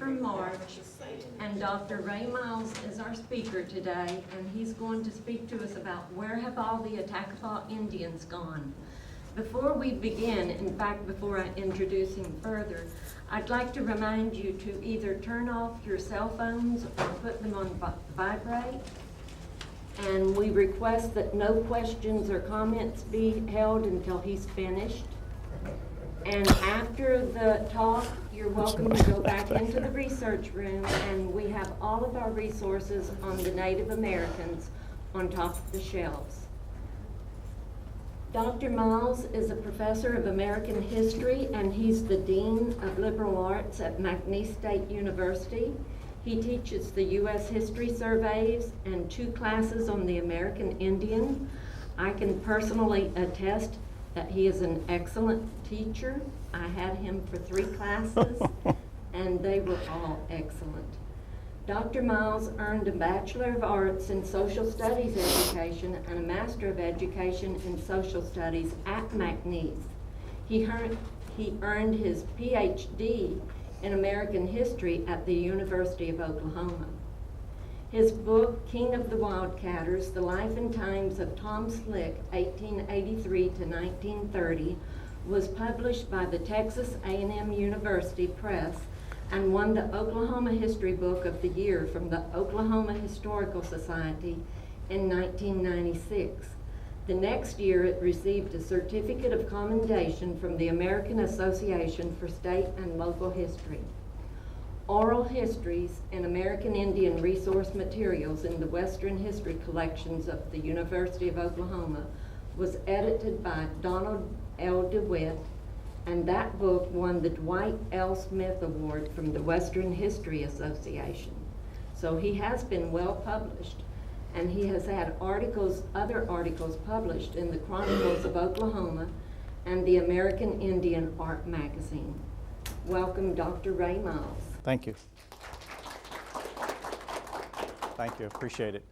from March, and Dr. Ray Miles is our speaker today, and he's going to speak to us about where have all the Attakapa Indians gone. Before we begin, in fact, before I introduce him further, I'd like to remind you to either turn off your cell phones or put them on vibrate. And we request that no questions or comments be held until he's finished. And after the talk, you're welcome to go back into the research room, and we have all of our resources on the Native Americans on top of the shelves. Dr. Miles is a professor of American history, and he's the Dean of Liberal Arts at McNeese State University. He teaches the U.S. History Surveys and 2 classes on the American Indian. I can personally attest that he is an excellent teacher. I had him for 3 classes, and they were all excellent. Dr. Miles earned a Bachelor of Arts in Social Studies education and a Master of Education in Social Studies at McNeese. He earned his PhD in American History at the University of Oklahoma. His book, King of the Wildcatters, The Life and Times of Tom Slick, 1883 to 1930, was published by the Texas A&M University Press and won the Oklahoma History Book of the Year from the Oklahoma Historical Society in 1996. The next year, it received a Certificate of Commendation from the American Association for State and Local History. Oral Histories and American Indian Resource Materials in the Western History Collections of the University of Oklahoma was edited by Donald L. DeWitt, and that book won the Dwight L. Smith Award from the Western History Association. So he has been well published, and he has had other articles published in the Chronicles of Oklahoma and the American Indian Art Magazine. Welcome, Dr. Ray Miles. Thank you. Thank you, appreciate it.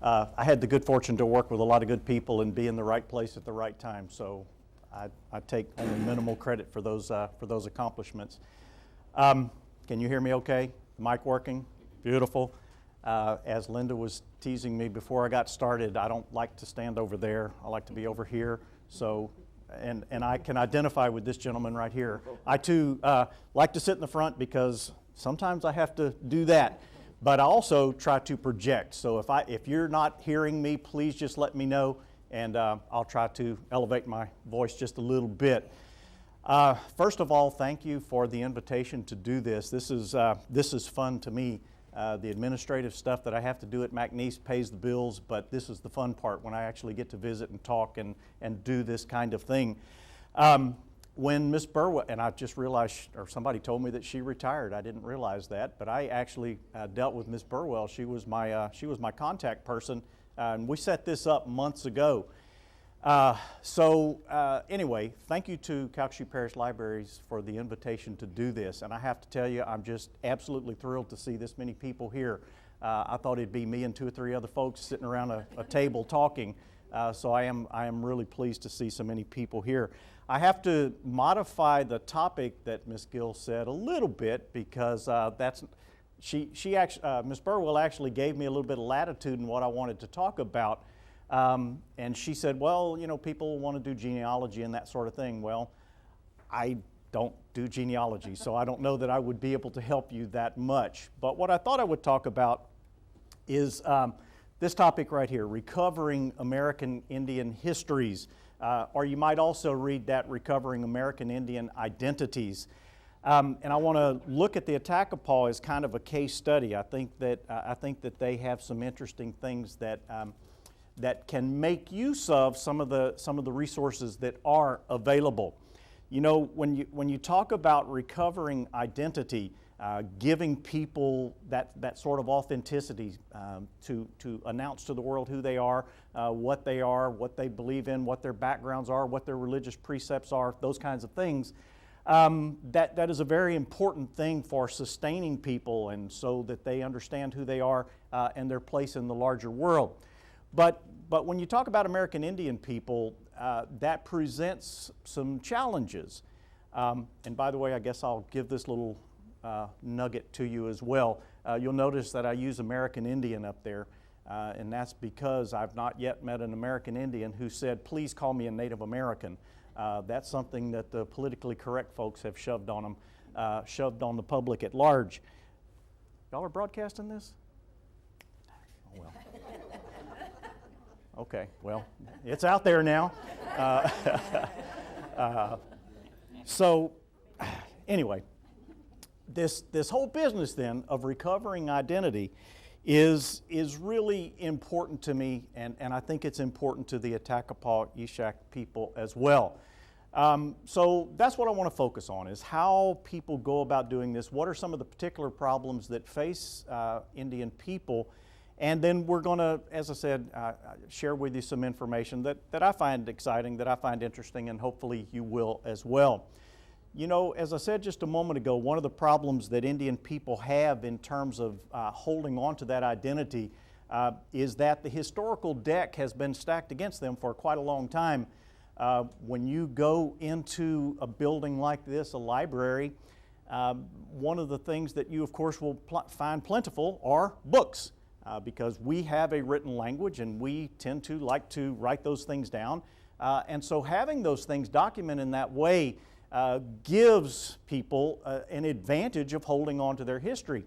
I had the good fortune to work with a lot of good people and be in the right place at the right time, so I take only minimal credit for those accomplishments. Can you hear me okay? The mic working? Beautiful. As Linda was teasing me before I got started, I don't like to stand over there. I like to be over here. So, and I can identify with this gentleman right here. I too like to sit in the front because sometimes I have to do that. But I also try to project. So if you're not hearing me, please just let me know, and I'll try to elevate my voice just a little bit. First of all, thank you for the invitation to do this. This is fun to me. The administrative stuff that I have to do at McNeese pays the bills, but this is the fun part when I actually get to visit and talk and do this kind of thing. When Miss Burwell, and I just realized, or somebody told me that she retired. I didn't realize that, but I actually dealt with Miss Burwell. She was my contact person, and we set this up months ago. Anyway, thank you to Calcasieu Parish Libraries for the invitation to do this. And I have to tell you, I'm just absolutely thrilled to see this many people here. I thought it'd be me and 2 or 3 other folks sitting around a table talking. So I am really pleased to see so many people here. I have to modify the topic that Ms. Gill said a little bit because Ms. Burwell actually gave me a little bit of latitude in what I wanted to talk about. And she said, well, you know, people want to do genealogy and that sort of thing. Well, I don't do genealogy, so I don't know that I would be able to help you that much. But what I thought I would talk about is this topic right here, Recovering American Indian Histories. Or you might also read that Recovering American Indian Identities. And I want to look at the Attakapa as kind of a case study. I think that they have some interesting things that can make use of some of the resources that are available. You know, when you talk about recovering identity, giving people that sort of authenticity to announce to the world who they are, what they believe in, what their backgrounds are, what their religious precepts are, those kinds of things. That is a very important thing for sustaining people, and so that they understand who they are and their place in the larger world. But when you talk about American Indian people, that presents some challenges. And by the way, I guess I'll give this little nugget to you as well. You'll notice that I use American Indian up there, and that's because I've not yet met an American Indian who said, please call me a Native American. That's something that the politically correct folks have shoved on them, shoved on the public at large. Y'all are broadcasting this? Oh, well. Okay, well, it's out there now. So anyway, this whole business then of recovering identity is really important to me, and I think it's important to the Attakapa Ishak people as well. So that's what I want to focus on, is how people go about doing this. What are some of the particular problems that face Indian people? And then we're going to, as I said, share with you some information that I find exciting, that I find interesting, and hopefully you will as well. You know, as I said just a moment ago, one of the problems that Indian people have in terms of holding on to that identity is that the historical deck has been stacked against them for quite a long time. When you go into a building like this, a library, one of the things that you, of course, will find plentiful are books. Because we have a written language and we tend to like to write those things down. And so having those things documented in that way gives people an advantage of holding on to their history.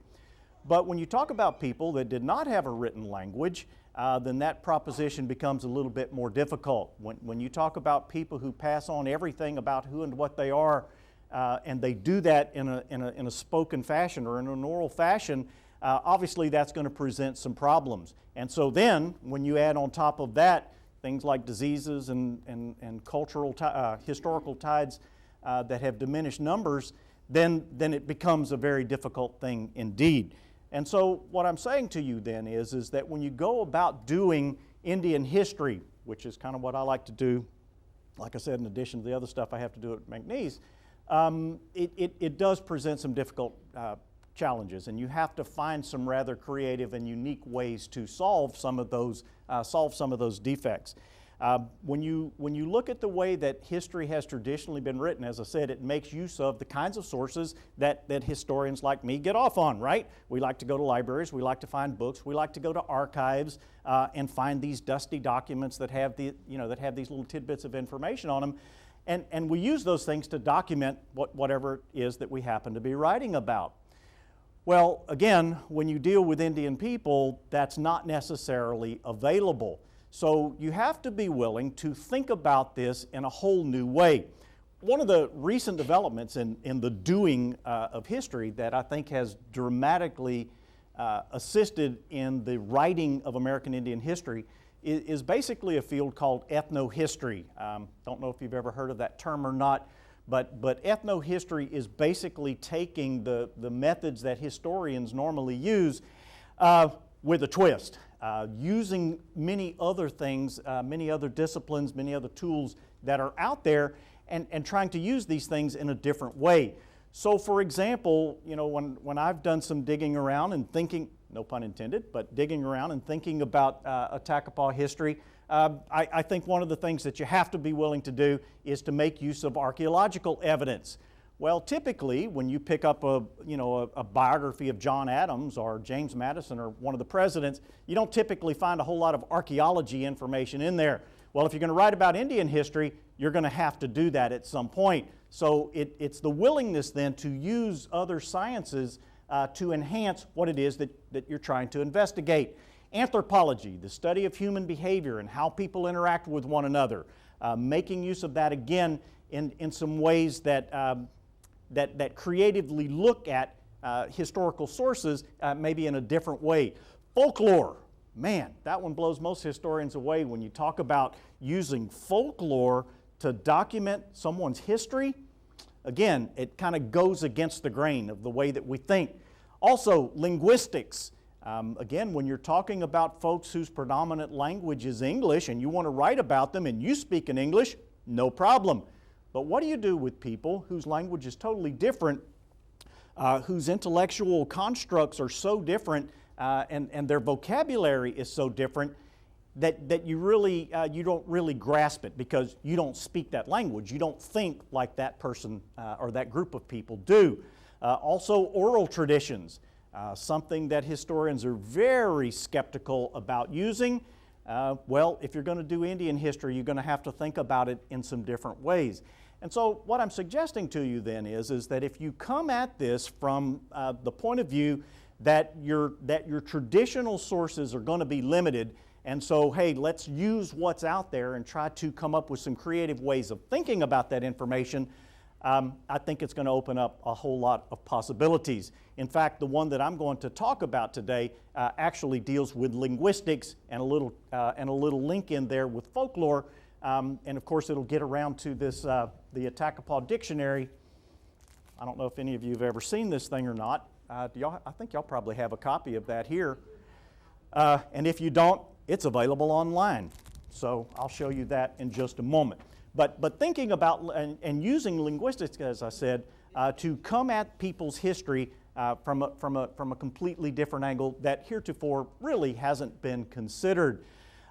But when you talk about people that did not have a written language, then that proposition becomes a little bit more difficult. When you talk about people who pass on everything about who and what they are, and they do that in a spoken fashion or in an oral fashion, obviously that's going to present some problems. And so then, when you add on top of that things like diseases and cultural, historical tides that have diminished numbers, then it becomes a very difficult thing indeed. And so what I'm saying to you then is that when you go about doing Indian history, which is kind of what I like to do, like I said, in addition to the other stuff I have to do at McNeese, it does present some difficult challenges, and you have to find some rather creative and unique ways to solve some of those defects. When you look at the way that history has traditionally been written, as I said, it makes use of the kinds of sources that historians like me get off on, right? We like to go to libraries, we like to find books, we like to go to archives and find these dusty documents that have these little tidbits of information on them, and we use those things to document whatever it is that we happen to be writing about. Well, again, when you deal with Indian people, that's not necessarily available. So you have to be willing to think about this in a whole new way. One of the recent developments in the doing of history that I think has dramatically assisted in the writing of American Indian history is basically a field called ethnohistory. Don't know if you've ever heard of that term or not. But ethnohistory is basically taking the methods that historians normally use with a twist, using many other things, many other disciplines, many other tools that are out there, and trying to use these things in a different way. So for example, you know, when I've done some digging around and thinking, no pun intended, but digging around and thinking about Attakapa history, I think one of the things that you have to be willing to do is to make use of archaeological evidence. Well, typically, when you pick up a biography of John Adams or James Madison or one of the presidents, you don't typically find a whole lot of archaeology information in there. Well, if you're going to write about Indian history, you're going to have to do that at some point. So it's the willingness then to use other sciences to enhance what it is that you're trying to investigate. Anthropology, the study of human behavior and how people interact with one another, making use of that again in some ways that creatively look at historical sources maybe in a different way. Folklore, man, that one blows most historians away when you talk about using folklore to document someone's history. Again, it kind of goes against the grain of the way that we think. Also, linguistics. Again, when you're talking about folks whose predominant language is English and you want to write about them and you speak in English, no problem. But what do you do with people whose language is totally different, whose intellectual constructs are so different and their vocabulary is so different that you don't really grasp it because you don't speak that language. You don't think like that person or that group of people do. Also oral traditions, something that historians are very skeptical about using. Well, if you're going to do Indian history, you're going to have to think about it in some different ways. And so what I'm suggesting to you then is that if you come at this from the point of view that your traditional sources are going to be limited, and so, hey, let's use what's out there and try to come up with some creative ways of thinking about that information, I think it's going to open up a whole lot of possibilities. In fact, the one that I'm going to talk about today actually deals with linguistics and a little link in there with folklore. And of course, it'll get around to this, the Attakapa Dictionary. I don't know if any of you have ever seen this thing or not. I think y'all probably have a copy of that here. And if you don't, it's available online. So I'll show you that in just a moment. But thinking about and using linguistics, as I said, to come at people's history from a completely different angle that heretofore really hasn't been considered.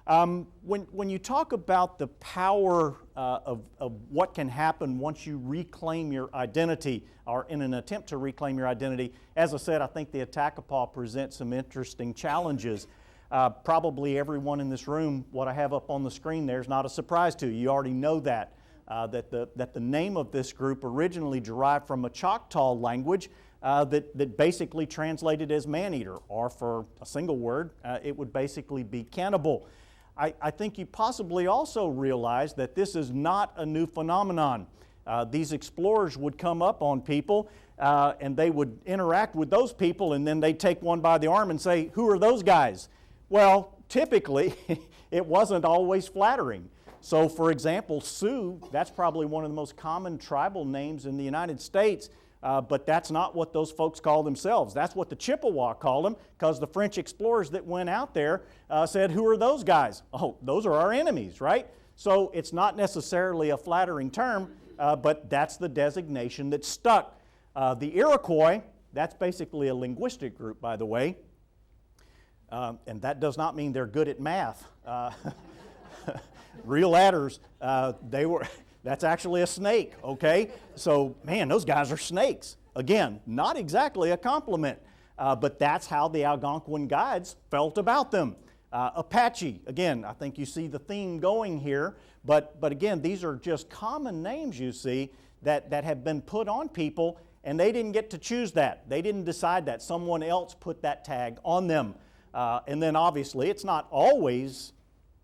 When you talk about the power of what can happen once you reclaim your identity, or in an attempt to reclaim your identity, as I said, I think the Attakapa presents some interesting challenges. Probably everyone in this room, what I have up on the screen there is not a surprise to you. You already know that, that the name of this group originally derived from a Choctaw language that basically translated as man-eater, or for a single word, it would basically be cannibal. I think you possibly also realize that this is not a new phenomenon. These explorers would come up on people and they would interact with those people, and then they'd take one by the arm and say, "Who are those guys?" Well, typically, it wasn't always flattering. So, for example, Sioux, that's probably one of the most common tribal names in the United States, but that's not what those folks call themselves. That's what the Chippewa called them, because the French explorers that went out there said, "Who are those guys?" "Oh, those are our enemies," right? So it's not necessarily a flattering term, but that's the designation that stuck. The Iroquois, that's basically a linguistic group, by the way. And that does not mean they're good at math. Real adders, that's actually a snake, okay? So, man, those guys are snakes. Again, not exactly a compliment, but that's how the Algonquin guides felt about them. Apache, again, I think you see the theme going here, but again, these are just common names you see that have been put on people, and they didn't get to choose that. They didn't decide that. Someone else put that tag on them. And then obviously it's not always,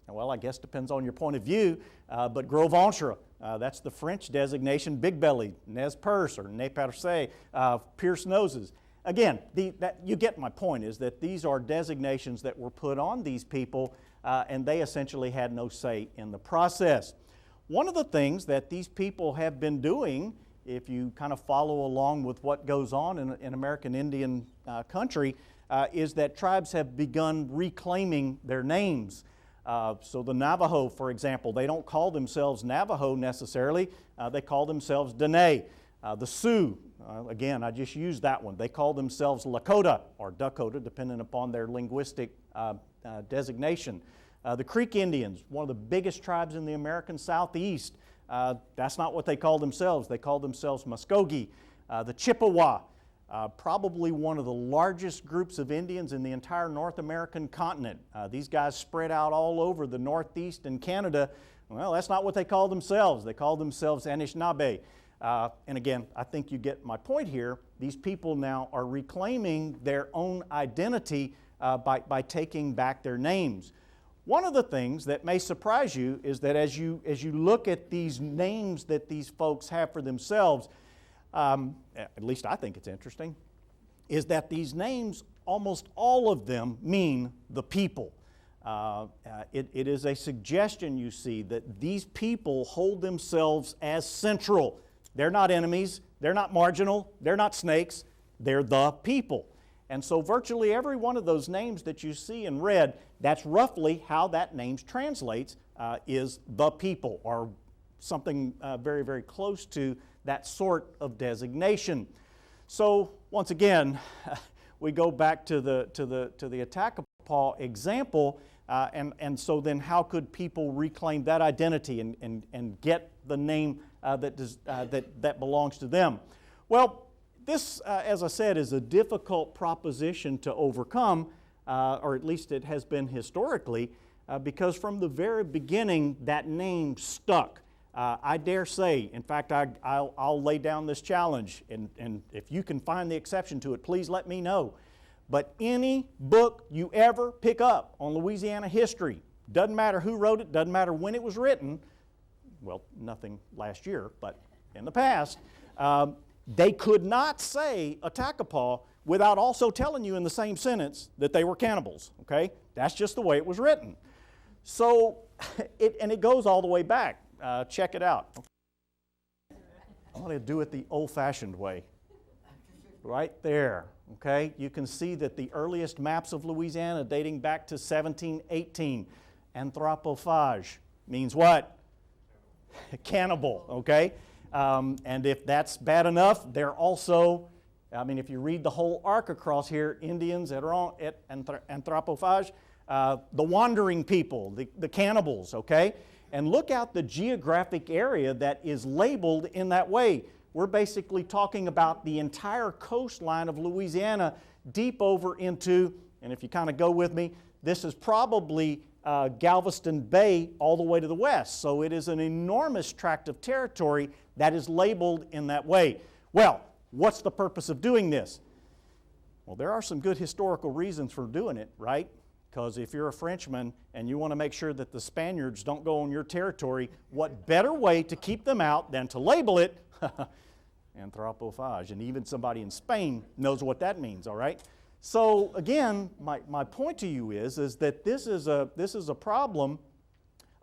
well, I guess depends on your point of view, but gros ventre, that's the French designation, big belly, nez perce or nez perce, pierced noses. Again, you get my point, is that these are designations that were put on these people and they essentially had no say in the process. One of the things that these people have been doing, if you kind of follow along with what goes on in American Indian country, is that tribes have begun reclaiming their names. So the Navajo, for example, they don't call themselves Navajo necessarily, they call themselves Dene. The Sioux, again, I just used that one, they call themselves Lakota or Dakota, depending upon their linguistic designation. The Creek Indians, one of the biggest tribes in the American Southeast, that's not what they call themselves, they call themselves Muskogee. The Chippewa, probably one of the largest groups of Indians in the entire North American continent. These guys spread out all over the Northeast and Canada. Well, that's not what they call themselves. They call themselves Anishinaabe. And again, I think you get my point here. These people now are reclaiming their own identity by taking back their names. One of the things that may surprise you is that as you look at these names that these folks have for themselves, at least I think it's interesting, is that these names, almost all of them, mean the people. It is a suggestion, you see, that these people hold themselves as central. They're not enemies, they're not marginal, they're not snakes, they're the people. And so virtually every one of those names that you see in red, that's roughly how that name translates, is the people, or something very, very close to that sort of designation. So once again, we go back to the Attakapa example, and so then how could people reclaim that identity and get the name that belongs to them? Well, This, as I said, is a difficult proposition to overcome, or at least it has been historically, because from the very beginning, that name stuck. I dare say, in fact, I'll lay down this challenge, and if you can find the exception to it, please let me know. But any book you ever pick up on Louisiana history, doesn't matter who wrote it, doesn't matter when it was written, well, nothing last year, but in the past, they could not say Attakapa without also telling you in the same sentence that they were cannibals, okay? That's just the way it was written. So, it goes all the way back. Check it out. I want to do it the old-fashioned way. Right there, okay? You can see that the earliest maps of Louisiana dating back to 1718. Anthropophage means what? Cannibal, okay? And if that's bad enough, they're also, I mean, if you read the whole arc across here, Indians, anthropophage, the wandering people, the cannibals, okay? And look out the geographic area that is labeled in that way. We're basically talking about the entire coastline of Louisiana deep over into, and if you kind of go with me, this is probably Galveston Bay all the way to the west. So it is an enormous tract of territory that is labeled in that way. Well, what's the purpose of doing this? Well, there are some good historical reasons for doing it, right? Because if you're a Frenchman and you want to make sure that the Spaniards don't go on your territory, what better way to keep them out than to label it anthropophage? And even somebody in Spain knows what that means, all right? So again, my point to you is that this is a problem,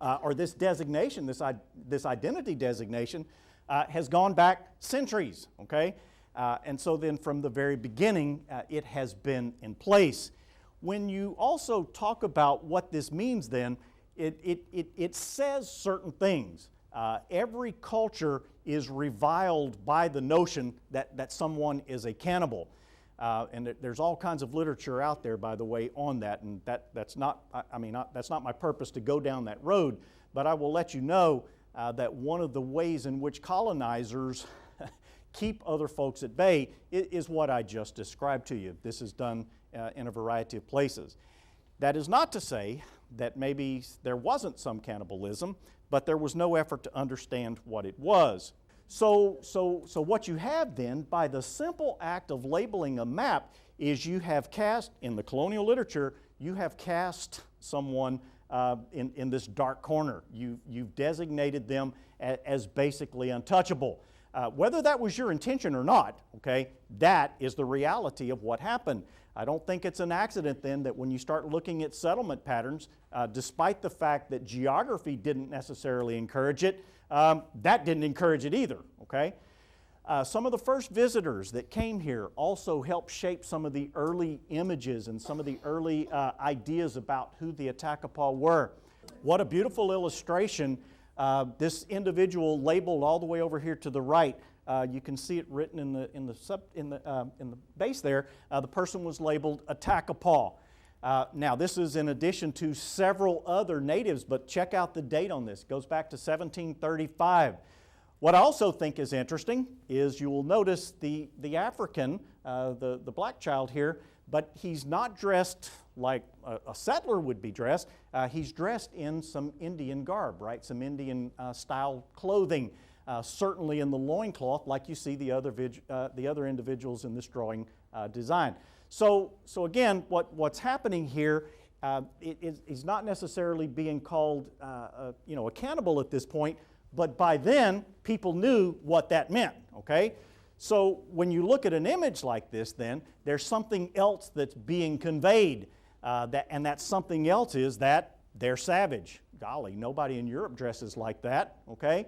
or this designation, this identity designation, has gone back centuries, okay? And so then from the very beginning, it has been in place. When you also talk about what this means then, it says certain things. Every culture is reviled by the notion that someone is a cannibal. And there's all kinds of literature out there, by the way, on that, and that's not my purpose to go down that road, but I will let you know that one of the ways in which colonizers keep other folks at bay is what I just described to you. This is done in a variety of places. That is not to say that maybe there wasn't some cannibalism, but there was no effort to understand what it was. So what you have then, by the simple act of labeling a map, is you have cast, in the colonial literature, you have cast someone in this dark corner. You've designated them as basically untouchable. Whether that was your intention or not, okay, that is the reality of what happened. I don't think it's an accident then that when you start looking at settlement patterns, despite the fact that geography didn't necessarily encourage it, that didn't encourage it either, okay? Some of the first visitors that came here also helped shape some of the early images and some of the early ideas about who the Attakapa were. What a beautiful illustration. This individual labeled all the way over here to the right. You can see it written in the base there. The person was labeled Attakapa. Now, this is in addition to several other natives, but check out the date on this. It goes back to 1735. What I also think is interesting is you will notice the African, the black child here, but he's not dressed like a settler would be dressed. He's dressed in some Indian garb, right? Some Indian style clothing, certainly in the loincloth, like you see the other individuals in this drawing design. So again, what's happening here, he's not necessarily being called a cannibal at this point, but by then, people knew what that meant, okay? So when you look at an image like this then, there's something else that's being conveyed, and that something else is that they're savage. Golly, nobody in Europe dresses like that, okay?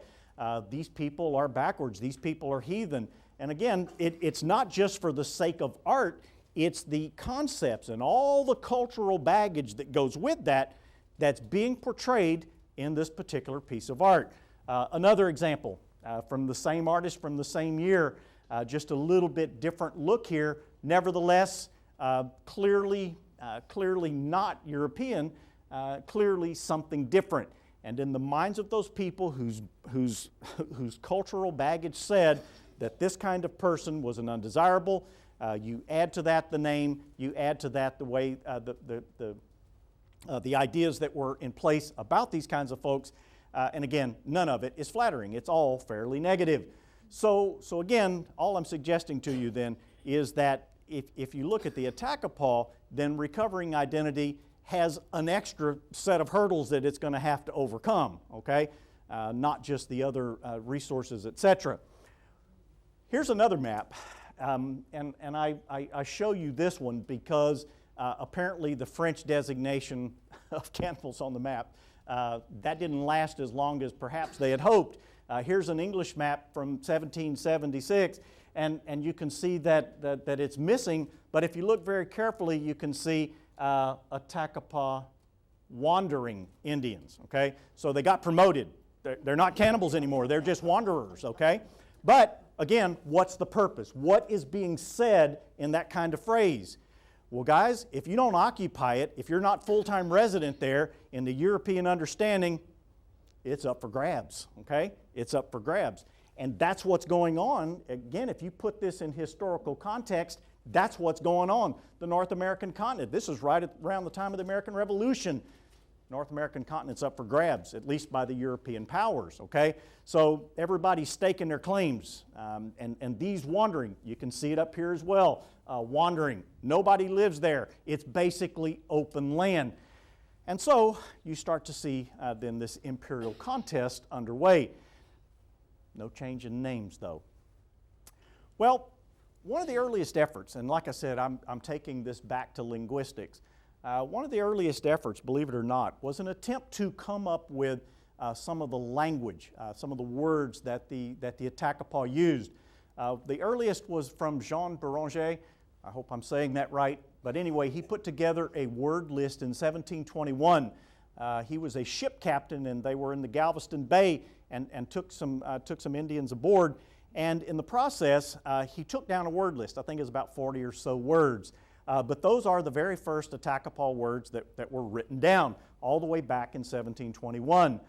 These people are backwards, these people are heathen. And again, it's not just for the sake of art, it's the concepts and all the cultural baggage that goes with that that's being portrayed in this particular piece of art. Another example from the same artist from the same year, just a little bit different look here. Nevertheless, clearly not European, clearly something different. And in the minds of those people whose cultural baggage said that this kind of person was an undesirable. You add to that the name, you add to that the way the ideas that were in place about these kinds of folks, and again, none of it is flattering. It's all fairly negative. So again, all I'm suggesting to you then is that if you look at the Attakapa, then recovering identity has an extra set of hurdles that it's going to have to overcome, okay? Not just the other resources, etc. Here's another map, and I show you this one because apparently the French designation of cannibals on the map, that didn't last as long as perhaps they had hoped. Here's an English map from 1776, and you can see that it's missing, but if you look very carefully, you can see Attakapa wandering Indians, okay? So they got promoted. They're not cannibals anymore. They're just wanderers, okay? But again, what's the purpose? What is being said in that kind of phrase? Well, guys, if you don't occupy it, if you're not full-time resident there in the European understanding, it's up for grabs, okay? It's up for grabs. And that's what's going on. Again, if you put this in historical context, that's what's going on. The North American continent, this is right around the time of the American Revolution. North American continent's up for grabs, at least by the European powers, okay? So everybody's staking their claims, and these wandering, you can see it up here as well, wandering. Nobody lives there. It's basically open land. And so you start to see then this imperial contest underway. No change in names, though. Well, one of the earliest efforts, and like I said, I'm taking this back to linguistics. One of the earliest efforts, believe it or not, was an attempt to come up with some of the language, some of the words that the Attakapa used. The earliest was from Jean Béranger. I hope I'm saying that right. But anyway, he put together a word list in 1721. He was a ship captain, and they were in the Galveston Bay and took some Indians aboard. And in the process, he took down a word list. I think it's about 40 or so words. But those are the very first Attakapa words that were written down, all the way back in 1721.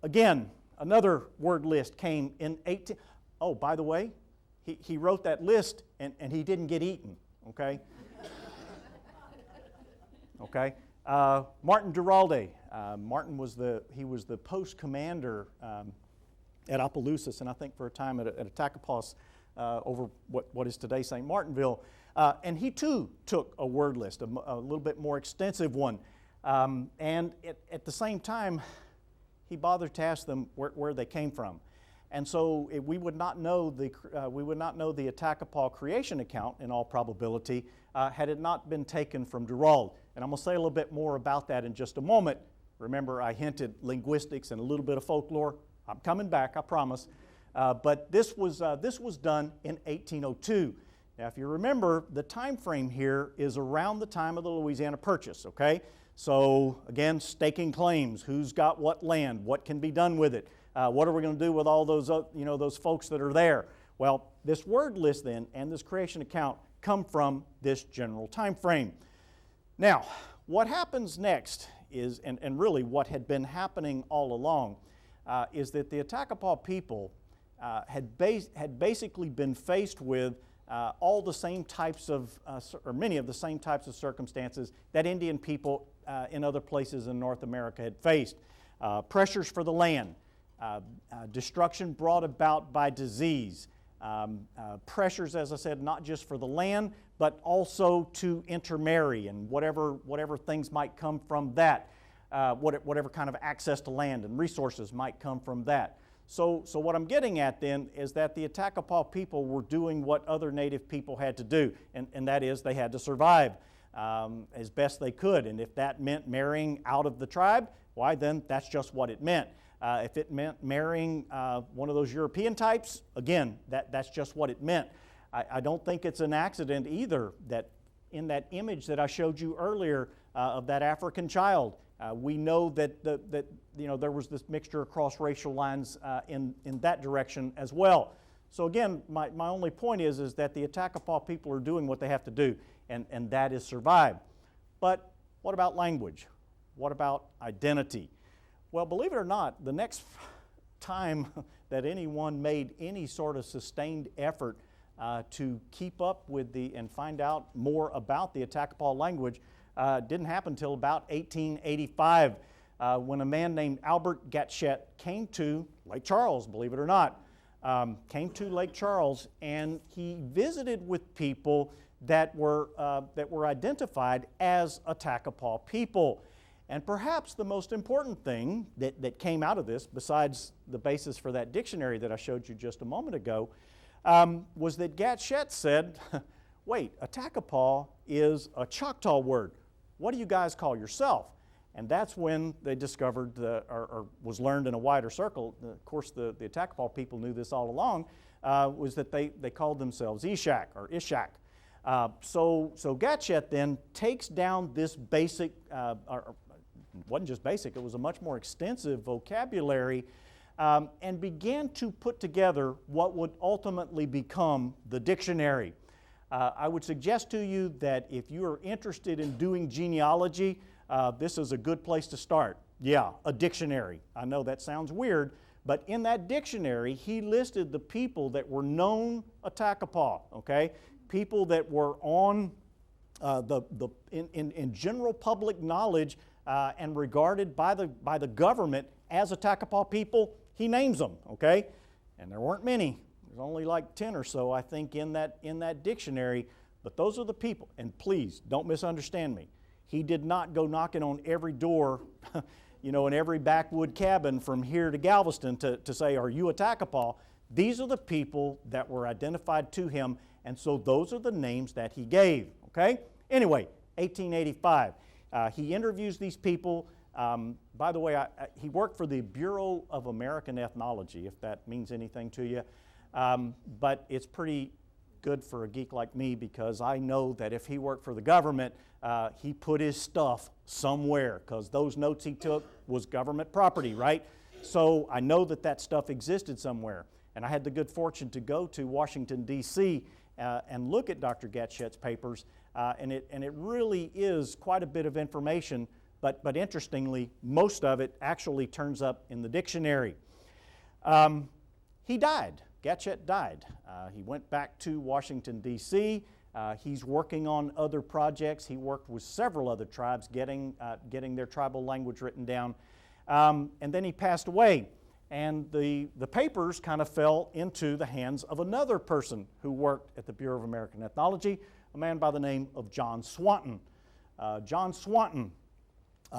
Again, another word list came in 18... Oh, by the way, he wrote that list, and he didn't get eaten, okay? Okay. Martin Duralde. Martin was the post commander at Opelousas, and I think for a time at Attakapas over what is today St. Martinville. And he too took a word list, a little bit more extensive one. And at the same time, he bothered to ask them where they came from. And so we would not know the Attakapa creation account in all probability had it not been taken from Duralde. And I'm going to say a little bit more about that in just a moment. Remember, I hinted linguistics and a little bit of folklore. I'm coming back, I promise. But this was done in 1802. Now, if you remember, the time frame here is around the time of the Louisiana Purchase, okay? So, again, staking claims. Who's got what land? What can be done with it? What are we going to do with all those, those folks that are there? Well, this word list then and this creation account come from this general time frame. Now, what happens next is, and really what had been happening all along, is that the Attakapa people had basically been faced with all the same types of, or many of the same types of circumstances that Indian people in other places in North America had faced. Pressures for the land, destruction brought about by disease, pressures, as I said, not just for the land, but also to intermarry and whatever things might come from that, whatever kind of access to land and resources might come from that. So what I'm getting at then is that the Attakapa people were doing what other native people had to do, and that is they had to survive as best they could. And if that meant marrying out of the tribe, why then that's just what it meant. If it meant marrying one of those European types, again, that's just what it meant. I don't think it's an accident either that in that image that I showed you earlier of that African child, we know that there was this mixture across racial lines in that direction as well. So again, my only point is that the Attakapa people are doing what they have to do, and that is survive. But what about language? What about identity? Well, believe it or not, the next time that anyone made any sort of sustained effort to keep up with and find out more about the Attakapa language didn't happen until about 1885 when a man named Albert Gatschet came to Lake Charles, believe it or not. Came to Lake Charles, and he visited with people that were identified as Attakapa people. And perhaps the most important thing that came out of this, besides the basis for that dictionary that I showed you just a moment ago, was that Gatschet said, wait, Attakapa is a Choctaw word. What do you guys call yourself? And that's when they discovered, or was learned in a wider circle, of course the Attakapa people knew this all along, was that they called themselves Ishak or Ishak. So Gatschet then takes down this basic, or it wasn't just basic, it was a much more extensive vocabulary, and began to put together what would ultimately become the dictionary. I would suggest to you that if you are interested in doing genealogy, this is a good place to start. Yeah, a dictionary. I know that sounds weird, but in that dictionary, he listed the people that were known Attakapa, okay? People that were on in general public knowledge and regarded by the government as Attakapa people. He names them, okay? And there weren't many. There's only like 10 or so, I think, in that dictionary. But those are the people. And please, don't misunderstand me. He did not go knocking on every door, in every backwood cabin from here to Galveston to say, are you Attakapa? These are the people that were identified to him, and so those are the names that he gave, okay? Anyway, 1885. He interviews these people. By the way, he worked for the Bureau of American Ethnology, if that means anything to you. But it's pretty good for a geek like me because I know that if he worked for the government, he put his stuff somewhere because those notes he took was government property, right? So I know that stuff existed somewhere. And I had the good fortune to go to Washington, D.C. And look at Dr. Gatschet's papers, and it really is quite a bit of information, but interestingly, most of it actually turns up in the dictionary. He died. Gatschet died. He went back to Washington, D.C. He's working on other projects. He worked with several other tribes getting their tribal language written down. And then he passed away. And the papers kind of fell into the hands of another person who worked at the Bureau of American Ethnology, a man by the name of John Swanton. John Swanton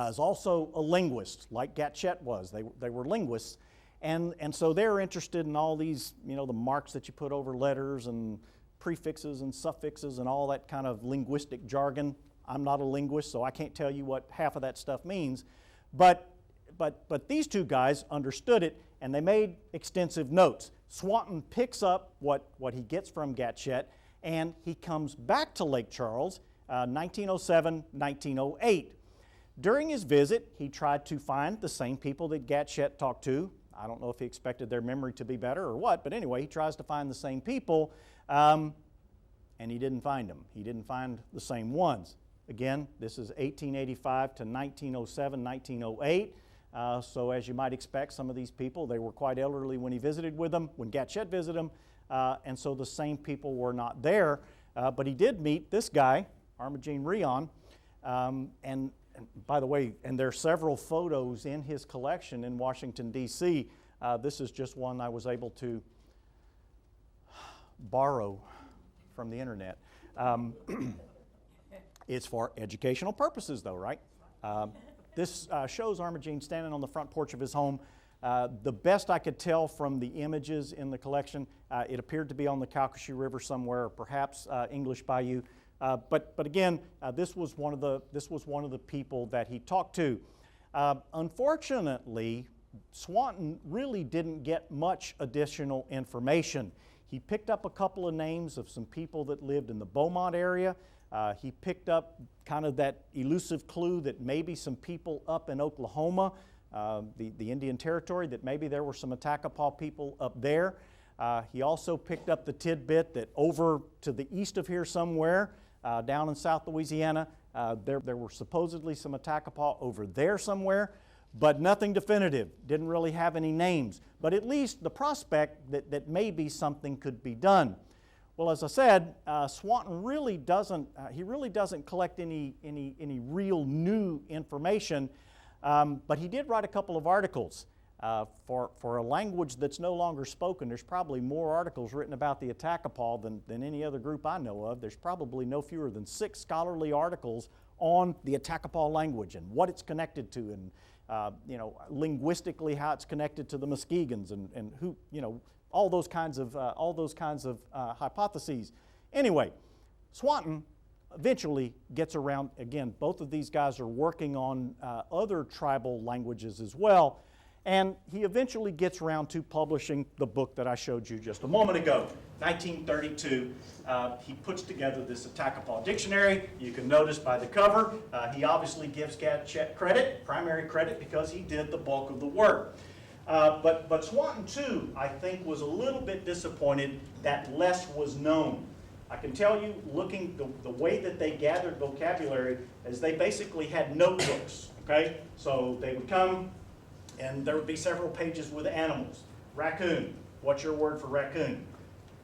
is also a linguist, like Gatschet was. They were linguists. And so they're interested in all these, the marks that you put over letters and prefixes and suffixes and all that kind of linguistic jargon. I'm not a linguist, so I can't tell you what half of that stuff means. But these two guys understood it, and they made extensive notes. Swanton picks up what he gets from Gatschet, and he comes back to Lake Charles, 1907, 1908. During his visit, he tried to find the same people that Gatschet talked to. I don't know if he expected their memory to be better or what, but anyway, he tries to find the same people, and he didn't find them. He didn't find the same ones. Again, this is 1885 to 1907, 1908. So as you might expect, some of these people, they were quite elderly when he visited with them, when Gatschet visited them, and so the same people were not there. But he did meet this guy, Armagene Rion, and by the way, and there are several photos in his collection in Washington, D.C. This is just one I was able to borrow from the internet. It's for educational purposes, though, right? This shows Armagene standing on the front porch of his home. The best I could tell from the images in the collection, it appeared to be on the Calcasieu River somewhere, perhaps English Bayou. But again, this was one of the people that he talked to. Unfortunately, Swanton really didn't get much additional information. He picked up a couple of names of some people that lived in the Beaumont area. He picked up kind of that elusive clue that maybe some people up in Oklahoma, the Indian Territory, that maybe there were some Attakapa people up there. He also picked up the tidbit that over to the east of here somewhere, down in South Louisiana, there were supposedly some Attakapa over there somewhere. but nothing definitive. Didn't really have any names, but at least the prospect that maybe something could be done. Well, as I said, Swanton really doesn't, he really doesn't collect any real new information, but he did write a couple of articles. For a language that's no longer spoken, there's probably more articles written about the Attakapa than any other group I know of. There's probably no fewer than 6 scholarly articles on the Attakapa language and what it's connected to, and linguistically how it's connected to the Muskegans, and who, all those kinds of hypotheses. Anyway, Swanton eventually gets around. Again, both of these guys are working on other tribal languages as well, and he eventually gets around to publishing the book that I showed you just a moment ago. 1932, he puts together this Attakapa dictionary. You can notice by the cover, he obviously gives Gatchett credit, primary credit, because he did the bulk of the work. But Swanton, too, I think, was a little bit disappointed that less was known. I can tell you, looking the way that they gathered vocabulary, is they basically had notebooks, okay? So they would come, and there would be several pages with animals. Raccoon, what's your word for raccoon?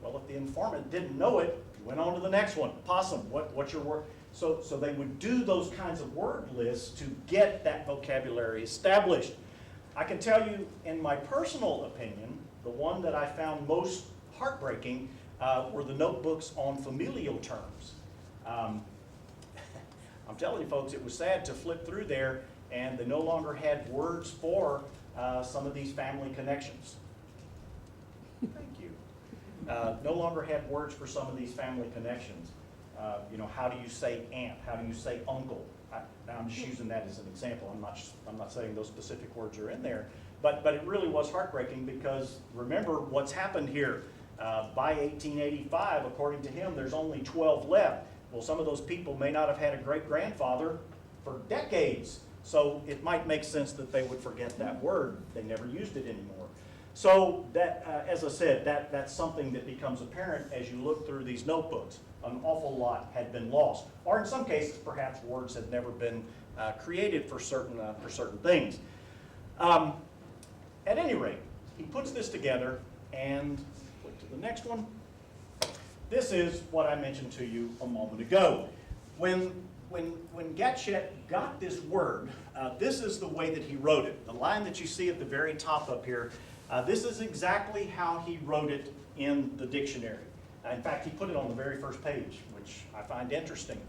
Well, if the informant didn't know it, he went on to the next one. Possum, what's your word? So they would do those kinds of word lists to get that vocabulary established. I can tell you, in my personal opinion, the one that I found most heartbreaking were the notebooks on familial terms. I'm telling you folks, it was sad to flip through there, and they no longer had words for some of these family connections. Thank you. No longer had words for some of these family connections. How do you say aunt? How do you say uncle? Now I'm just using that as an example. I'm not saying those specific words are in there, but it really was heartbreaking, because remember what's happened here. By 1885, according to him, there's only 12 left. Well, some of those people may not have had a great-grandfather for decades, so it might make sense that they would forget that word. They never used it anymore. So that, as I said, that's something that becomes apparent as you look through these notebooks. An awful lot had been lost, or in some cases, perhaps words had never been created for certain things. At any rate, he puts this together, and click to the next one. This is what I mentioned to you a moment ago. When Gatchett got this word, this is the way that he wrote it. The line that you see at the very top up here, this is exactly how he wrote it in the dictionary. In fact, he put it on the very first page, which I find interesting.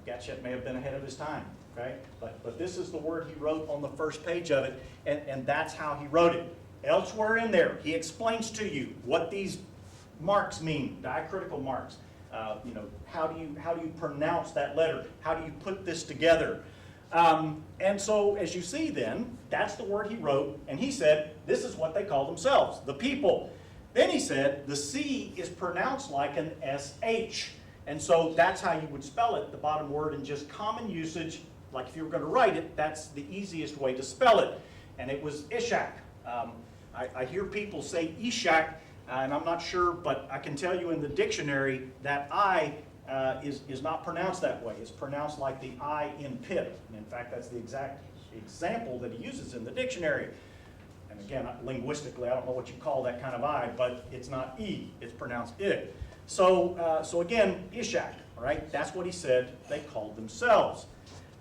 Gatchett may have been ahead of his time, okay? But this is the word he wrote on the first page of it, and that's how he wrote it. Elsewhere in there, he explains to you what these marks mean, diacritical marks. How do you pronounce that letter? How do you put this together? And so, as you see then, that's the word he wrote, and he said, this is what they call themselves, the people. Then he said, the C is pronounced like an SH, and so that's how you would spell it, the bottom word, in just common usage. Like if you were going to write it, that's the easiest way to spell it, and it was Ishak. I hear people say Ishak, and I'm not sure, but I can tell you in the dictionary that I is not pronounced that way. It's pronounced like the I in pit. And in fact, that's the exact example that he uses in the dictionary. And again, linguistically, I don't know what you call that kind of I, but it's not E, it's pronounced I. So again, Ishak, all right? That's what he said they called themselves.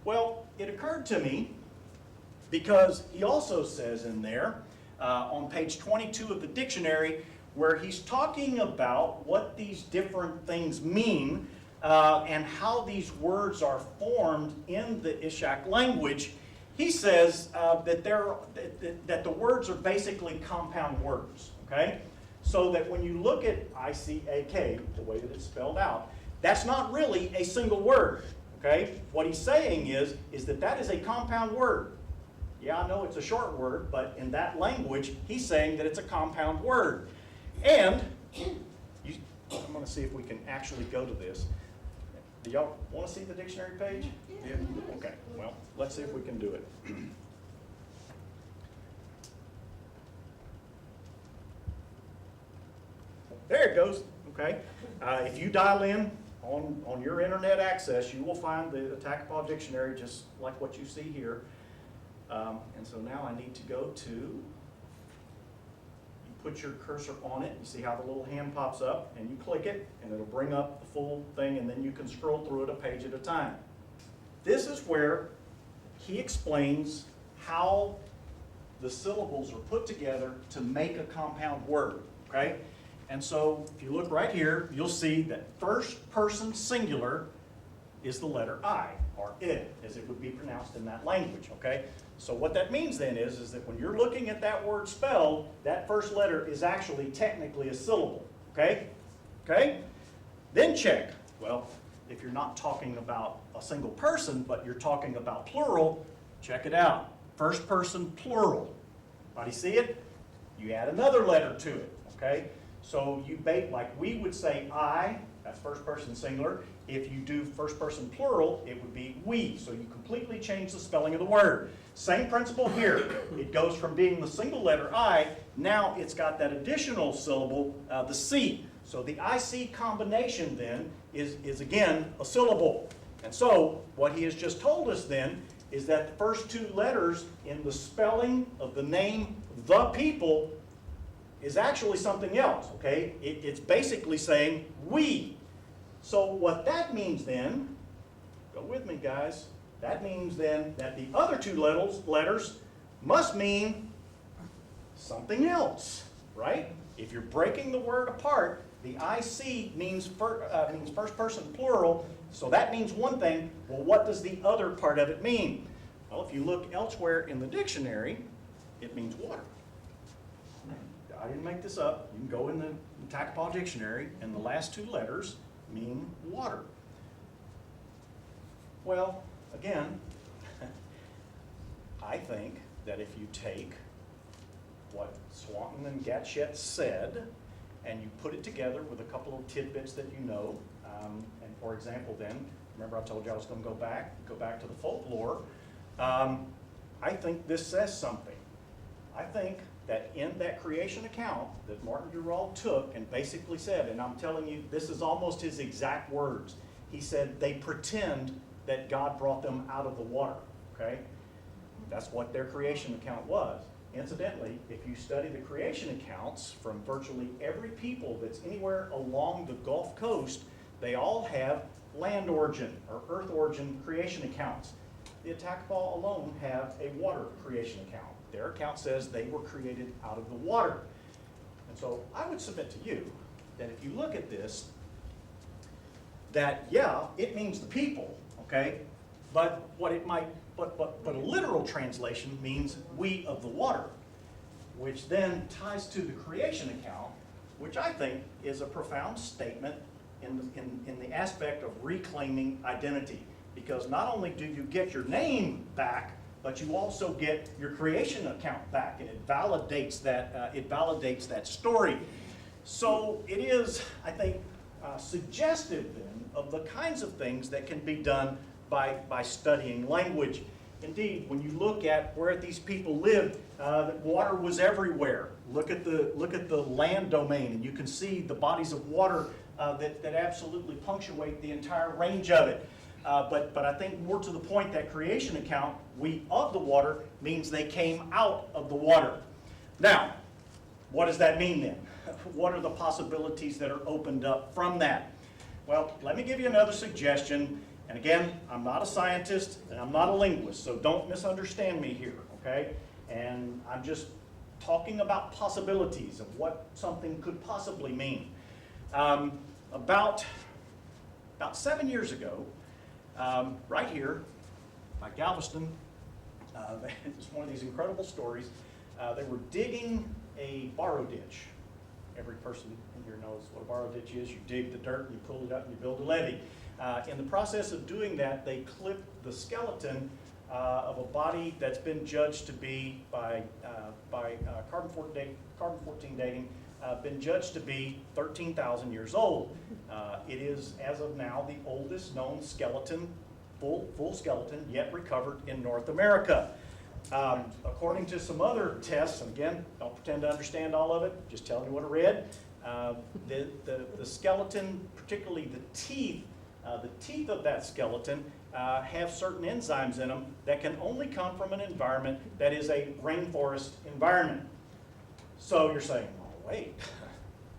Well, it occurred to me, because he also says in there, on page 22 of the dictionary, where he's talking about what these different things mean and how these words are formed in the Ishak language, he says that the words are basically compound words, okay? So that when you look at I-C-A-K, the way that it's spelled out, that's not really a single word, okay? What he's saying is that is a compound word. Yeah, I know it's a short word, but in that language, he's saying that it's a compound word. And I'm going to see if we can actually go to this. Do y'all want to see the dictionary page? Yeah. Okay, well, let's see if we can do it. There it goes, okay? If you dial in on your internet access, you will find the Attakapa dictionary just like what you see here. And so now I need to go to, you put your cursor on it, you see how the little hand pops up, and you click it, and it'll bring up the full thing, and then you can scroll through it a page at a time. This is where he explains how the syllables are put together to make a compound word, okay? And so if you look right here, you'll see that first person singular is the letter I, or I, as it would be pronounced in that language, okay? So what that means then is that when you're looking at that word spelled, that first letter is actually technically a syllable, okay? Okay? Then check. Well, if you're not talking about a single person, but you're talking about plural, check it out. First person plural. Anybody see it? You add another letter to it, okay? So you like we would say I, that's first person singular. If you do first person plural, it would be we. So you completely change the spelling of the word. Same principle here. It goes from being the single letter I, now it's got that additional syllable, the C. So the IC combination then is again a syllable. And so what he has just told us then is that the first two letters in the spelling of the name the people is actually something else, okay? It's basically saying we. So what that means then, go with me guys, that means then that the other two letters must mean something else, right? If you're breaking the word apart, the IC means first person plural, so that means one thing. Well, what does the other part of it mean? Well, if you look elsewhere in the dictionary, it means water. I didn't make this up. You can go in the Attakapa dictionary, and the last two letters mean water. Well, again, I think that if you take what Swanton and Gatschet said, and you put it together with a couple of tidbits that you know, and for example then, remember I told you I was going to go back to the folklore, I think this says something. I think that in that creation account that Martin Durall took and basically said, and I'm telling you, this is almost his exact words. He said, they pretend that God brought them out of the water, okay? That's what their creation account was. Incidentally, if you study the creation accounts from virtually every people that's anywhere along the Gulf Coast, they all have land origin or earth origin creation accounts. The Attakapa alone have a water creation account. Their account says they were created out of the water. And so I would submit to you that if you look at this, that yeah, it means the people, okay? But what it might, but a literal translation means we of the water, which then ties to the creation account, which I think is a profound statement in the aspect of reclaiming identity. Because not only do you get your name back, but you also get your creation account back, and it validates that story. So it is, I think, suggestive then of the kinds of things that can be done by studying language. Indeed, when you look at where these people lived, water was everywhere. Look at the land domain, and you can see the bodies of water that absolutely punctuate the entire range of it. But I think more to the point, that creation account, we of the water, means they came out of the water. Now, what does that mean then? What are the possibilities that are opened up from that? Well, let me give you another suggestion. And again, I'm not a scientist and I'm not a linguist, so don't misunderstand me here, okay? And I'm just talking about possibilities of what something could possibly mean. About 7 years ago, right here by Galveston, it's one of these incredible stories. They were digging a borrow ditch. Every person in here knows what a borrow ditch is. You dig the dirt and you pull it up and you build a levee. In the process of doing that, they clipped the skeleton of a body that's been judged to be by carbon-14 dating, been judged to be 13,000 years old. It is, as of now, the oldest known skeleton, full skeleton, yet recovered in North America. According to some other tests, and again, don't pretend to understand all of it, just telling you what I read, the skeleton, particularly the teeth, The teeth of that skeleton have certain enzymes in them that can only come from an environment that is a rainforest environment. So you're saying, oh, wait,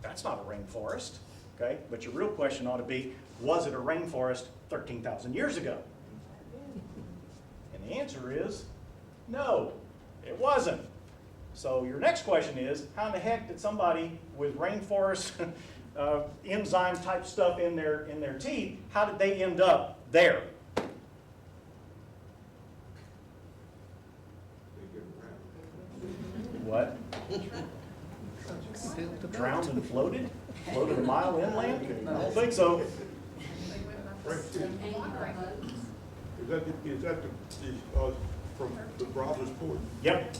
that's not a rainforest, okay? But your real question ought to be, was it a rainforest 13,000 years ago? And the answer is, no, it wasn't. So your next question is, how in the heck did somebody with rainforest enzyme type stuff in their teeth, how did they end up there? What? Drowned and floated? Floated a mile inland? I don't think so. Is that from the Brothers Port? Yep.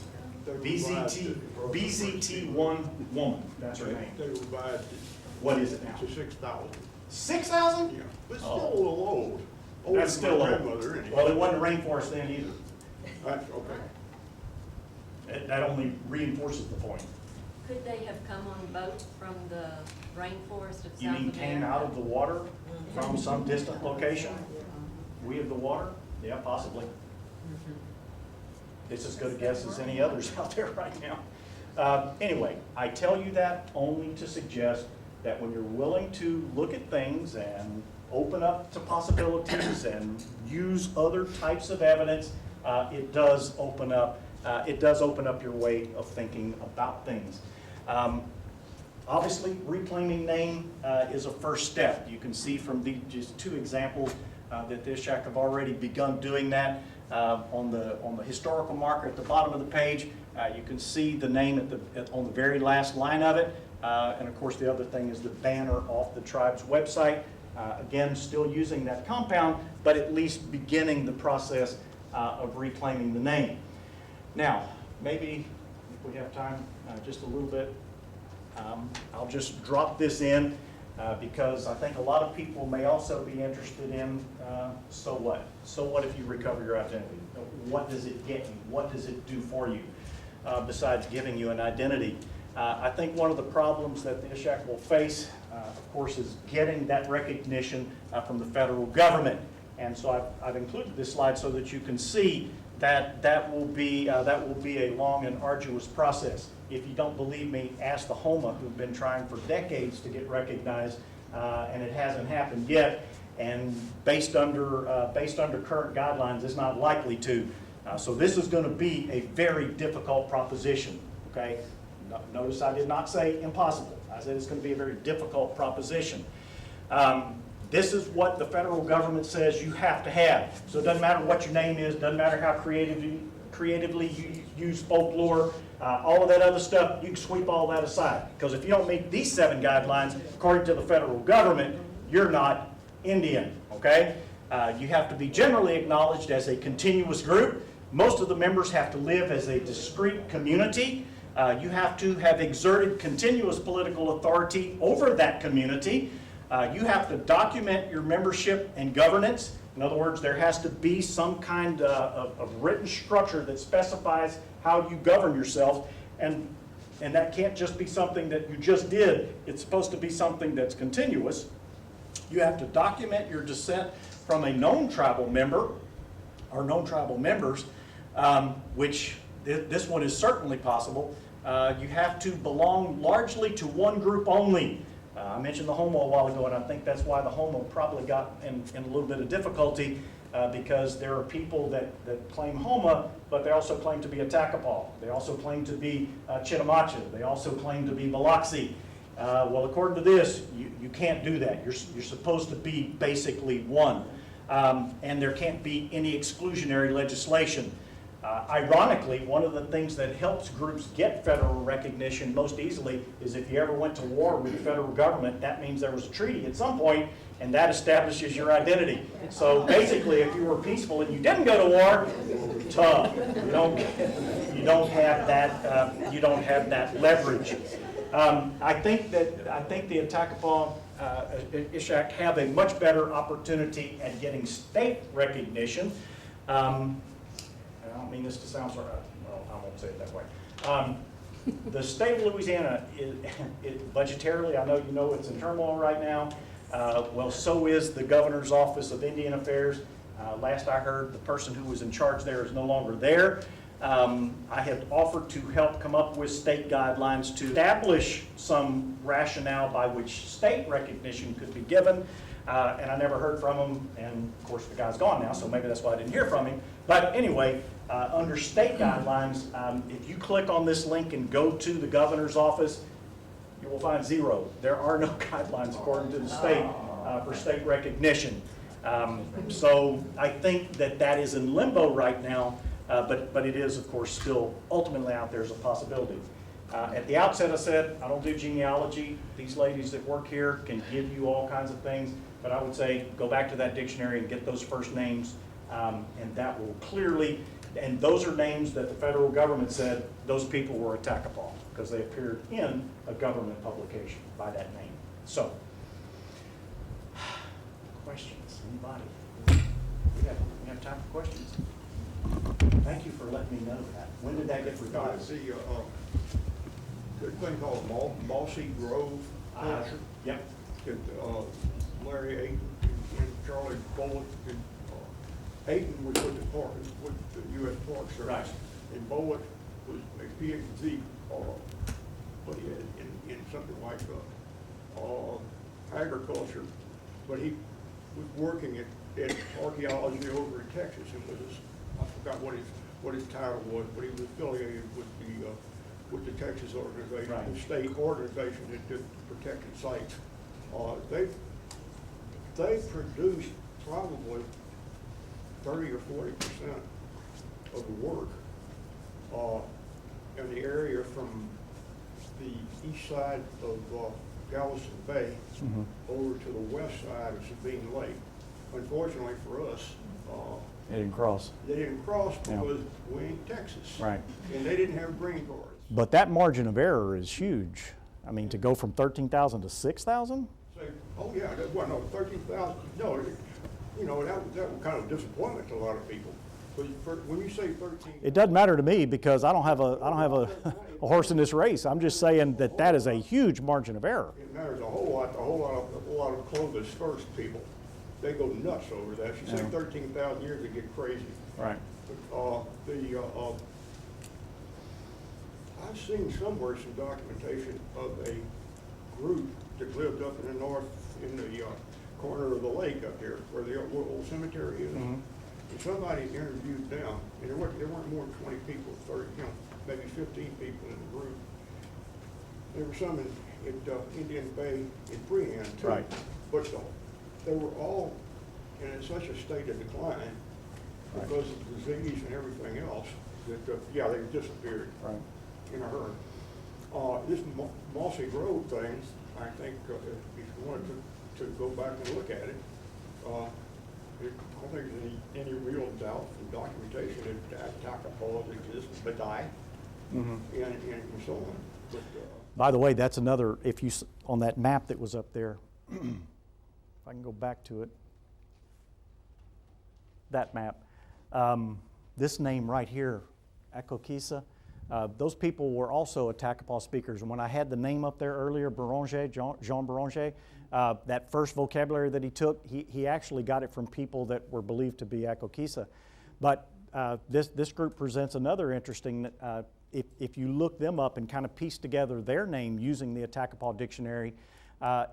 BZT1 woman. That's her name. They revised it. What is it now? To 6,000. 6,000? Yeah, but it's still a little old. Older That's than still my old. grandmother anyway. Well, it wasn't a rainforest then either. That's okay. That only reinforces the point. Could they have come on boats from the rainforest of South America? You mean came out of the water from some distant location? We have the water? Yeah, possibly. It's as good a guess as any others out there right now. Anyway, I tell you that only to suggest that when you're willing to look at things and open up to possibilities and use other types of evidence, it does open up your way of thinking about things. Obviously, reclaiming name is a first step. You can see from these just two examples that the Ishak have already begun doing that. On the historical marker at the bottom of the page, you can see the name on the very last line of it. And of course, the other thing is the banner off the tribe's website. Again, still using that compound, but at least beginning the process of reclaiming the name. Now, maybe if we have time, just a little bit, I'll just drop this in because I think a lot of people may also be interested in, so what? So what if you recover your identity? What does it get you? What does it do for you besides giving you an identity? I think one of the problems that the Ishak will face, of course, is getting that recognition from the federal government. And so I've included this slide so that you can see that will be a long and arduous process. If you don't believe me, ask the Homa, who've been trying for decades to get recognized, and it hasn't happened yet. And based under current guidelines, it's not likely to. So this is going to be a very difficult proposition. Okay. Notice I did not say impossible. I said it's going to be a very difficult proposition. This is what the federal government says you have to have. So it doesn't matter what your name is, doesn't matter how creatively you use folklore, all of that other stuff, you can sweep all that aside. Because if you don't meet these 7 guidelines, according to the federal government, you're not Indian, okay? You have to be generally acknowledged as a continuous group. Most of the members have to live as a discrete community. You have to have exerted continuous political authority over that community. You have to document your membership and governance. In other words, there has to be some kind of written structure that specifies how you govern yourself, and that can't just be something that you just did. It's supposed to be something that's continuous. You have to document your descent from a known tribal member or known tribal members, which this one is certainly possible. You have to belong largely to one group only. I mentioned the Homo a while ago, and I think that's why the Homo probably got in a little bit of difficulty, because there are people that claim Homa, but they also claim to be Attakapa. They also claim to be Chitimacha. They also claim to be Biloxi. Well, according to this, you can't do that. You're supposed to be basically one, and there can't be any exclusionary legislation. Ironically, one of the things that helps groups get federal recognition most easily is if you ever went to war with the federal government, that means there was a treaty at some point, and that establishes your identity. So basically, if you were peaceful and you didn't go to war, tough. You don't have that leverage. I think the Attakapa Ishak have a much better opportunity at getting state recognition. I don't mean this to sound sort of, well, I won't say it that way. The state of Louisiana, budgetarily, I know you know it's in turmoil right now. Well, so is the Governor's Office of Indian Affairs. Last I heard, the person who was in charge there is no longer there. I have offered to help come up with state guidelines to establish some rationale by which state recognition could be given. And I never heard from him, and of course the guy's gone now, so maybe that's why I didn't hear from him. But anyway, under state guidelines, if you click on this link and go to the governor's office, you will find zero. There are no guidelines according to the state for state recognition. So I think that is in limbo right now, but it is, of course, still ultimately out there as a possibility. At the outset, I said, I don't do genealogy. These ladies that work here can give you all kinds of things, but I would say go back to that dictionary and get those first names, and that will clearly, and those are names that the federal government said those people were Attakapa because they appeared in a government publication by that name. So, questions? Anybody? We have time for questions. Thank you for letting me know that. When did that get revised? The thing called Mossy Grove culture. Yep. Larry Ayton and Charlie Bullock. Ayton was with the U.S. Park Service. Right. And Bullock was a PhD, but he had in something like agriculture, but he was working at archaeology over in Texas and I forgot what his title was, but he was affiliated with the Texas organization, right. The state organization that did protected sites. They produced probably 30 or 40% of the work in the area from the east side of Galveston Bay over to the west side of Sabine Lake. Unfortunately for us, They didn't cross. They didn't cross because we ain't Texas. Right. And they didn't have green cards. But that margin of error is huge. I mean, to go from 13,000 to 6,000? Say, oh yeah, that wasn't, no, 13,000, no, you know, that was kind of a disappointment to a lot of people. But when you say 13. It doesn't matter to me because I don't have a horse in this race. I'm just saying that is a huge margin of error. It matters a whole lot of Clovis first people. They go nuts over that. If you say 13,000 years, they get crazy. Right. I've seen somewhere some documentation of a group that lived up in the north, in the corner of the lake up here, where the old cemetery is. And somebody interviewed them, and there weren't more than 20 people, 30, maybe 15 people in the group. There were some at Indian Bay in Freehand too. Right. But they were all in such a state of decline because of disease and everything else that, they disappeared. Right. In a hurry. This Mossy Grove thing, I think if you wanted to go back and look at it, I don't think there's any real doubt from documentation that Attakapa exists, Badai, and so on. But, by the way, that's another, if you, on that map that was up there, if I can go back to it, that map, this name right here, Calcasieu, those people were also Attakapa speakers. And when I had the name up there earlier, Beranger, Jean Beranger, that first vocabulary that he took, he actually got it from people that were believed to be Calcasieu. But this group presents another interesting, if you look them up and kind of piece together their name using the Attakapa dictionary,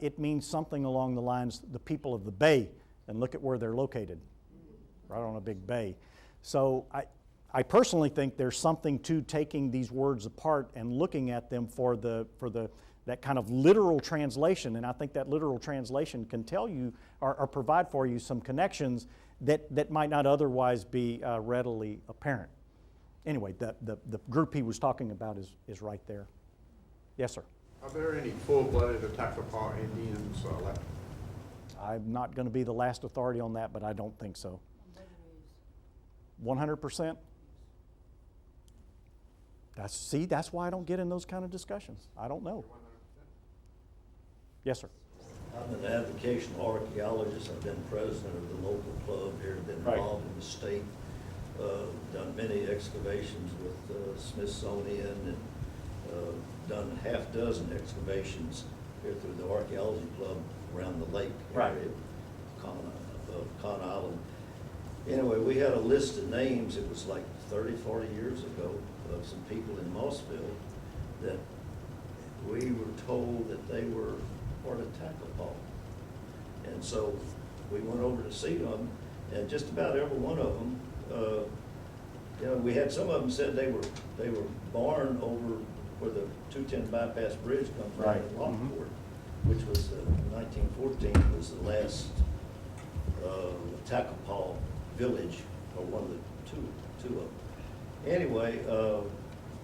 it means something along the lines, the people of the bay, and look at where they're located, right on a big bay. So I personally think there's something to taking these words apart and looking at them for that kind of literal translation, and I think that literal translation can tell you or provide for you some connections that might not otherwise be readily apparent. Anyway, the group he was talking about is right there. Yes, sir. Are there any full-blooded Attakapa Indians left? I'm not going to be the last authority on that, but I don't think so. 100%? That's why I don't get in those kind of discussions. I don't know. Yes, sir. I'm an avocational archaeologist. I've been president of the local club here, been involved in the state, done many excavations with Smithsonian, and done half dozen excavations here through the archaeology club around the lake Right. area, Con Island. Anyway, we had a list of names, it was like 30, 40 years ago, of some people in Mossville that we were told that they were part of Attakapa. And so we went over to see them, and just about every one of them, you know, we had some of them said they were born over where the 210 bypass bridge comes from Right. in Lockport, which was 1914 was the last Attakapa village, or one of the two of them. Anyway,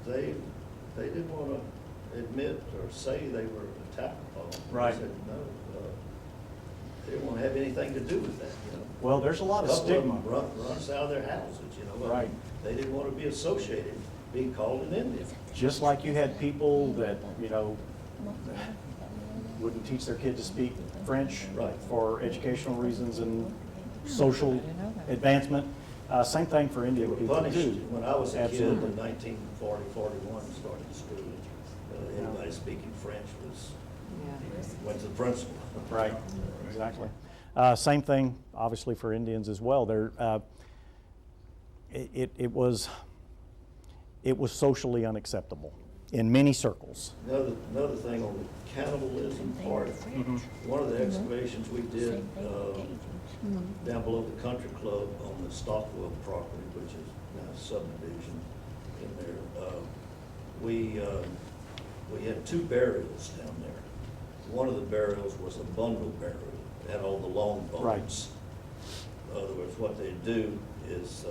they didn't want to admit or say they were Attakapa. Right. They said no, they didn't want to have anything to do with that, you know. Well, there's a lot of Couple stigma. them run us out of their houses, you know. Right. They didn't want to be associated, being called an Indian. Just like you had people that, you know, wouldn't teach their kid to speak French Right. for educational reasons and social advancement. Same thing for They Indian were people punished. too. When I was a kid Absolutely. in 1940, 41, started school, anybody speaking French went to the principal. Right, exactly. Same thing, obviously, for Indians as well. It was socially unacceptable in many circles. Another thing on the cannibalism part, one of the excavations we did down below the country club on the Stockwell property, which is now a subdivision in there, we had two burials down there. One of the burials was a bundle burial, it had all the long bones. Right. In other words, what they do is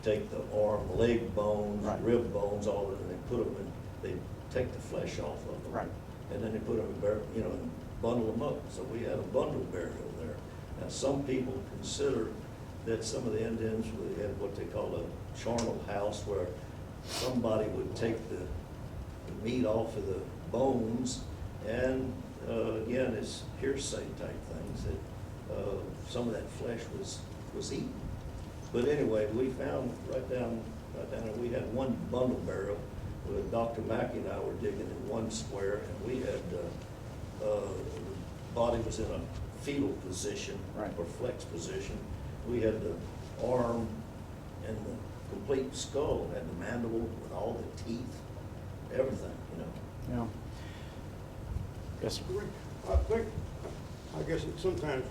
take the arm, leg bones, Right. rib bones, all of it, and they put them in, they take the flesh off of them. Right. And then they put them in, and bundle them up. So we had a bundle burial there. Now, some people consider that some of the Indians, they had what they call a charnel house, where somebody would take the meat off of the bones, and again, it's hearsay type things, that some of that flesh was eaten. But anyway, we found right down there, we had one bundle burial. Dr. Mackey and I were digging in one square, and we had, the body was in a fetal position, Right. or flex position. We had the arm and the complete skull, had the mandible with all the teeth, everything, you know. Yeah. Yes, sir. I guess it sometimes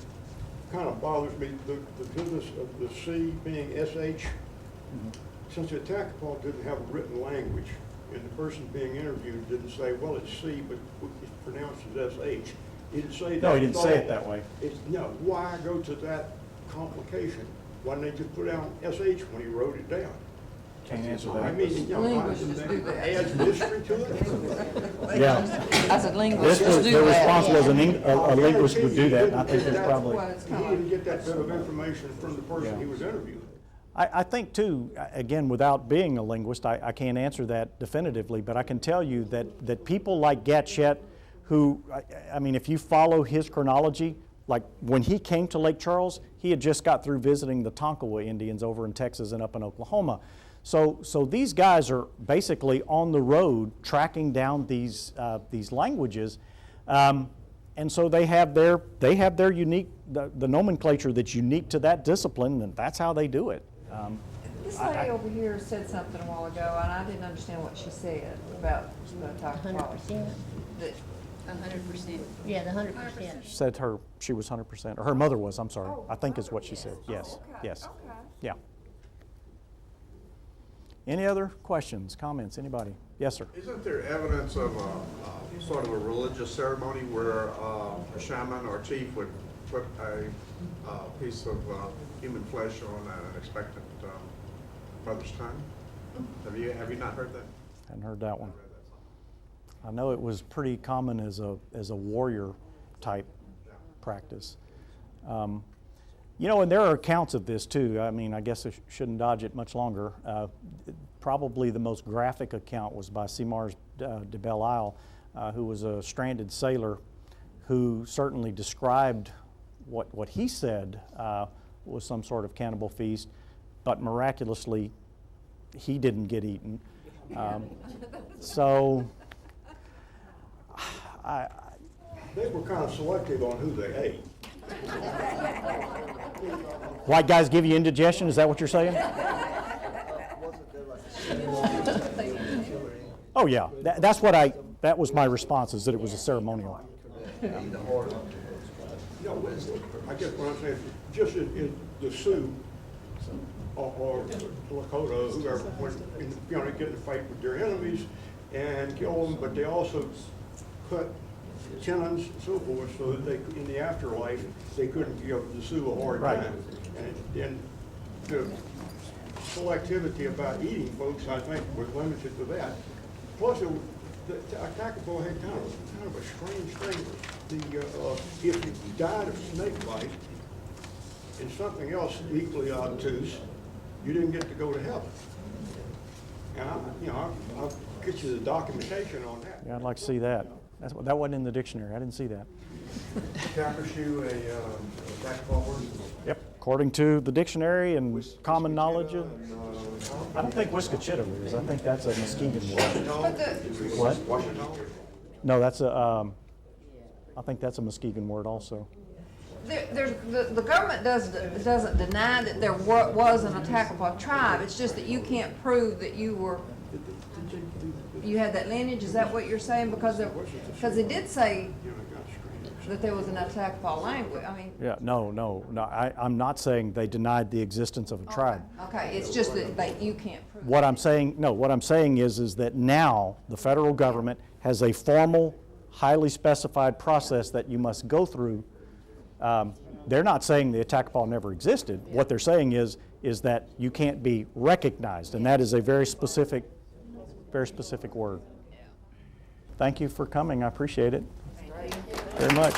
kind of bothers me, the business of the C being SH. Since Attakapa didn't have a written language, and the person being interviewed didn't say, well, it's C, but it's pronounced as SH. He didn't say that. No, he didn't at say all. it that way. No, why go to that complication? Why didn't they just put down SH when he wrote it down? Can't answer I that. mean, you know, Linguists just do that. adds mystery to it. Yeah. I said linguists This just was, do the that. response was a linguist would do that, and I think it's probably. Well, it's He kind didn't of get that bit of information from the person Yeah. he was interviewing. I think too, again, without being a linguist, I can't answer that definitively, but I can tell you that people like Gatchett, who, I mean, if you follow his chronology, like when he came to Lake Charles, he had just got through visiting the Tonkawa Indians over in Texas and up in Oklahoma. So these guys are basically on the road tracking down these languages, and so they have their unique the nomenclature that's unique to that discipline, and that's how they do it. This lady over here said something a while ago, and I didn't understand what she said about the Attakapa. 100%. That 100%. Yeah, the 100%. She said she was 100%, or her mother was, I'm sorry. I think is what she said. Yes, yes. Yeah. Any other questions, comments, anybody? Yes, sir. Isn't there evidence of a sort of a religious ceremony where a shaman or chief would put a piece of human flesh on an expectant mother's tongue? Have you not heard that? Hadn't heard that one. I know it was pretty common as a warrior type practice. You know, and there are accounts of this too. I mean, I guess I shouldn't dodge it much longer. Probably the most graphic account was by Simars de Belle Isle, who was a stranded sailor who certainly described what he said was some sort of cannibal feast, but miraculously he didn't get eaten. So they were kind of selective on who they ate. White guys give you indigestion, is that what you're saying? Oh, yeah, that was my response, is that it was a ceremonial. No, I guess what I'm saying, just in the Sioux or Lakota, whoever, when, you know, they get in a fight with their enemies and kill them, but they also cut tenons and so forth, so that they, in the afterlife, they couldn't give the Sioux a hard Right. time. And the selectivity about eating folks, I think, was limited to that. Plus, the Attakapa had kind of a strange thing. If you died of snake bite and something else equally obtuse, you didn't get to go to heaven. And I'll get you the documentation on that. Yeah, I'd like to see that. That wasn't in the dictionary, I didn't see that. Calcasieu, a Attakapa word? Yep, according to the dictionary and common knowledge of, I don't think Wiskachita is, I think that's a Muskegon word. But the, What? Washington? No, that's I think that's a Muskegon word also. the government doesn't deny that there was an Attakapa tribe. It's just that you can't prove that you had that lineage. Is that what you're saying? Because it did say that there was an Attakapa language. I mean. Yeah, no. I'm not saying they denied the existence of a tribe. Okay, it's just that you can't prove. What I'm saying is that now the federal government has a formal, highly specified process that you must go through. They're not saying the Attakapa never existed. What they're saying is that you can't be recognized, and that is a very specific word. Thank you for coming. I appreciate it very much.